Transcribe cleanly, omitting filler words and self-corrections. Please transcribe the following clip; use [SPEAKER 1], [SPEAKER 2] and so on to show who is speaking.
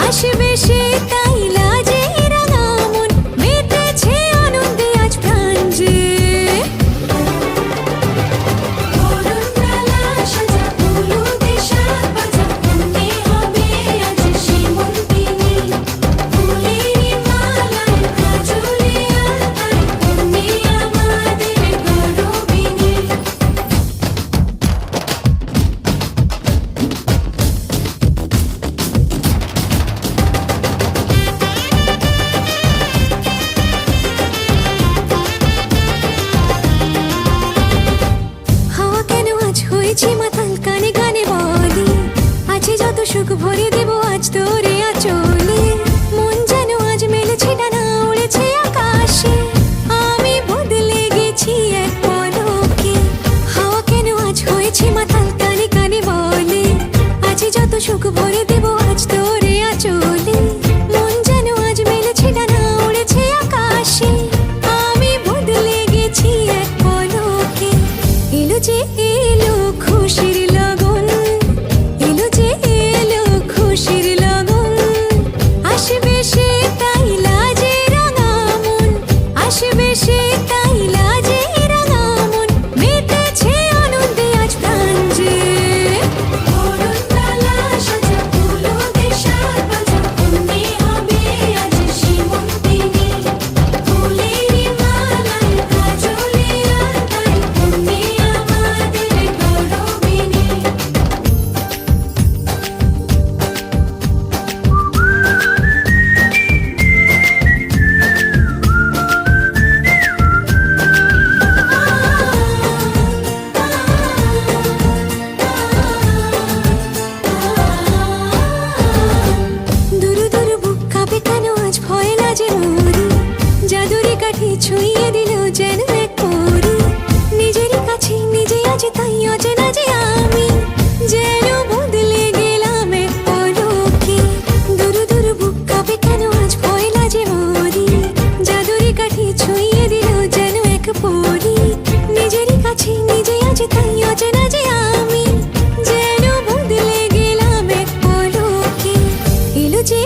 [SPEAKER 1] আসবে সে তাই লাজে রাঙা মন মেতেছে আনন্দে আজ প্রাণ যে বরণডালা সাজা হলুদে সাত বাজা মনে হবে আজ সীমন্তিনী ফুলের মালায় কাজলে আলতায় তুমি আমাদের গৌরবিনী হাওয়া কেন আজ হয়েছে মাতাল কানে কানে বলে আছে যত সুখ ভরে দেব আজ তোরে আঁচলে মন যেন আজ মেলেছে ডানা উড়েছে আকাশে আমি বদলে গেছি এক পলকে হাওয়া কেন আজ হয়েছে মাতাল কানে কানে বলে আছে যত সুখ ভরে দেব আজ তোরে আঁচলে মন যেন আজ মেলেছে ডানা উড়েছে আকাশে আমি বদলে গেছি এক পলকে এলো যে এলো খুশির লগন এলো যে এলো খুশির লগন আসবে সে তাই লাজে রাঙা মন আসবে সে তাই লাজে রাঙা মন মেতেছে আনন্দে আজ প্রাণ যে বরণডালা সাজা হলুদে সাত বাজা মনে হবে আজ সীমন্তিনী ফুলের মালায় কাজলে আলতায় তুমি আমাদের গৌরবিনী দুরু দুরু বুক কাঁপে কেন আজ ভয় লাজে মরি জাদুরি কাঠি ছুঁয়ে দিল যেন এক পরি নিজেরই কাছে নিজে আজ তাই অচেনা যে আমি যেন বদলে গেলাম এক পলকে দুরু দুরু বুক কাঁপে কেন আজ ভয় লাজে মরি জাদুরি কাঠি ছুঁয়ে দিল যেন এক পরি নিজেরই কাছে নিজে আজ তাই অচেনা যে আমি যেন বদলে গেলাম এক পলকে এলো যে